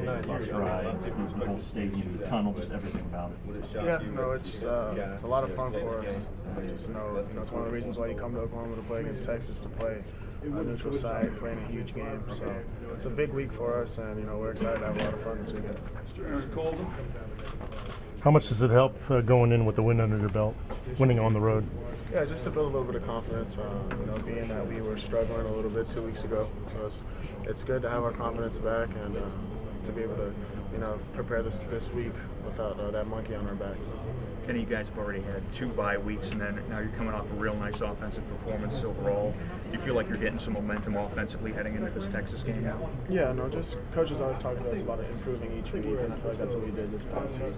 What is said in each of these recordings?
bus rides, the whole stadium, the tunnel, just everything about it. Yeah, no, it's a lot of fun for us. I just know it's one of the reasons why you come to Oklahoma to play against Texas, to play a neutral side, playing a huge game. So it's a big week for us, and we're excited to have a lot of fun this weekend. How much does it help going in with the win under your belt, winning on the road? Yeah, just to build a little bit of confidence. Being that we were struggling a little bit 2 weeks ago, so it's good to have our confidence back and to be able to prepare this week without that monkey on our back. Kenny, you guys have already had 2 bye weeks, and then now you're coming off a real nice offensive performance overall. Do you feel like you're getting some momentum offensively heading into this Texas game now? Yeah, no, just coaches always talk to us about improving each week, and I feel like that's what we did this past week.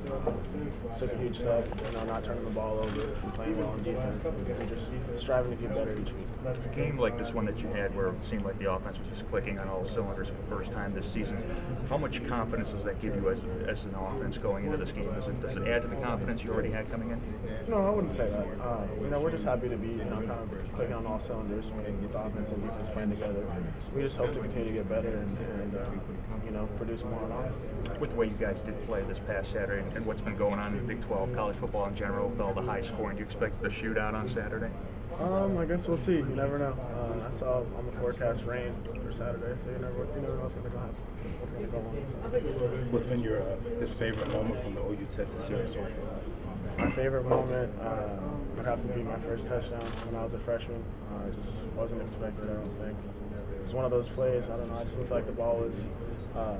Took a huge step, not turning the ball over and playing well on defense, and just striving to get better each week. A game like this one that you had where it seemed like the offense was just clicking on all cylinders for the first time this season, how much confidence does that give you as an offense going into this game? Does it add to the confidence you already had coming in? No, I wouldn't say that. We're just happy to be kind of clicking on all cylinders with the offense and defense playing together. We just hope to continue to get better and produce more on offense. With the way you guys did play this past Saturday and what's been going on in Big 12, college football in general, with all the high scoring, do you expect the shootout on Saturday? I guess we'll see. You never know. I saw on the forecast rain for Saturday, so you never know what's going to go happen. What's going to go on. So. What's been your favorite moment from the OU Texas series so far? My favorite moment would have to be my first touchdown when I was a freshman. I just wasn't expected, I don't think. It was one of those plays, I don't know, I just felt like the ball was, I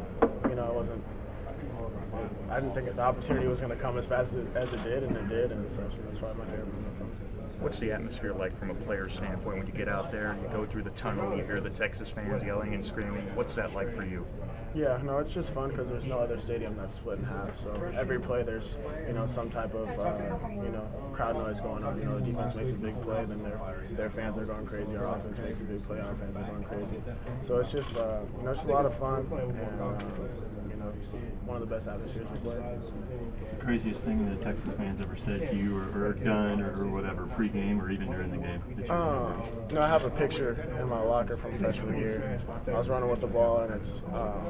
didn't think the opportunity was going to come as fast as it did, and it did, and so that's probably my favorite moment from it. What's the atmosphere like from a player's standpoint when you get out there and you go through the tunnel, you hear the Texas fans yelling and screaming? What's that like for you? Yeah, no, it's just fun because there's no other stadium that's split in half. So every play there's, some type of, crowd noise going on. The defense makes a big play, then their fans are going crazy. Our offense makes a big play, our fans are going crazy. So it's just, it's a lot of fun, and just one of the best atmospheres we play. What's the craziest thing the Texas fans ever said to you or done or whatever, pregame or even during the game? I have a picture in my locker from freshman year. I was running with the ball, and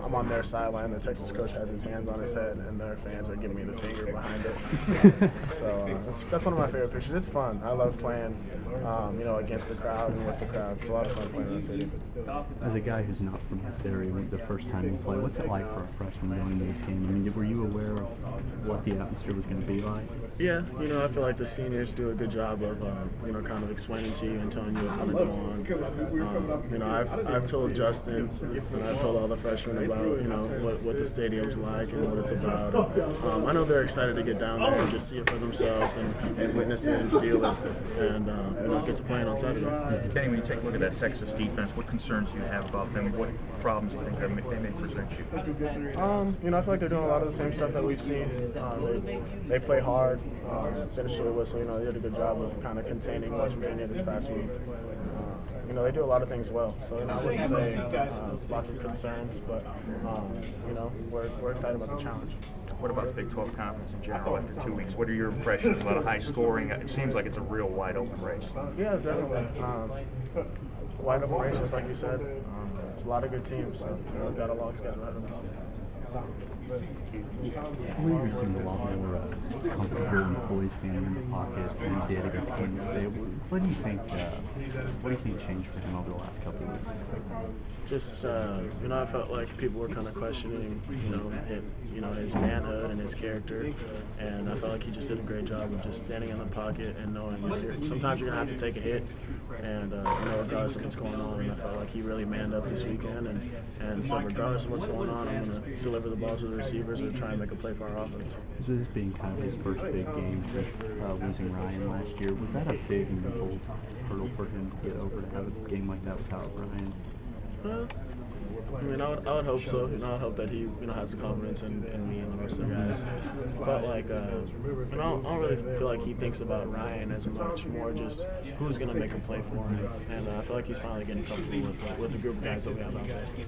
I'm on their sideline. The Texas coach has his hands on his head, and their fans are giving me the finger behind it. So that's one of my favorite pictures. It's fun. I love playing, against the crowd and with the crowd. It's a lot of fun playing in the city. As a guy who's not from this area, the first time you play, what's it like for a freshman going into this game? I mean, were you aware of what the atmosphere was going to be like? Yeah, I feel like the seniors do a good job of, kind of explaining to you and telling you what's going to go on. I've told Justin and I've told all the freshmen about, what the stadium's like and what it's about. I know they're excited to get down there and just see it for themselves and witness it and feel it and, get to play it on Saturday. Kenny, when you take a look at that Texas defense, what concerns do you have about them? What problems do you think they may present you? I feel like they're doing a lot of the same stuff that we've seen. They play hard, finish with a whistle. They did a good job of kind of containing West Virginia this past week. They do a lot of things well. So I wouldn't say lots of concerns, but we're excited about the challenge. What about Big 12 conference in general after 2 weeks? What are your impressions? A lot of high scoring. It seems like it's a real wide open race. Yeah, definitely. Wide open race, just like you said. There's a lot of good teams, so we've got a long schedule ahead of us. We've seen a lot more comfort here in Boise standing in the pocket than he did against Kansas State. What do you think changed for him over the last couple of weeks? Just, I felt like people were kind of questioning, his manhood and his character, and I felt like he just did a great job of just standing in the pocket and knowing sometimes you're gonna have to take a hit, and regardless of what's going on. And I felt like he really manned up this weekend, and so regardless of what's going on, I'm gonna deliver the ball to the receivers and try and make a play for our offense. So this being kind of his first big game since losing Ryan last year, was that a big mental hurdle for him to get over, to have a game like that without Ryan? I would hope so. I would hope that he, has the confidence in me and the rest of the guys. I felt like, I don't really feel like he thinks about Ryan as much, more just who's going to make a play for him. And I feel like he's finally getting comfortable with the group of guys that we have out there.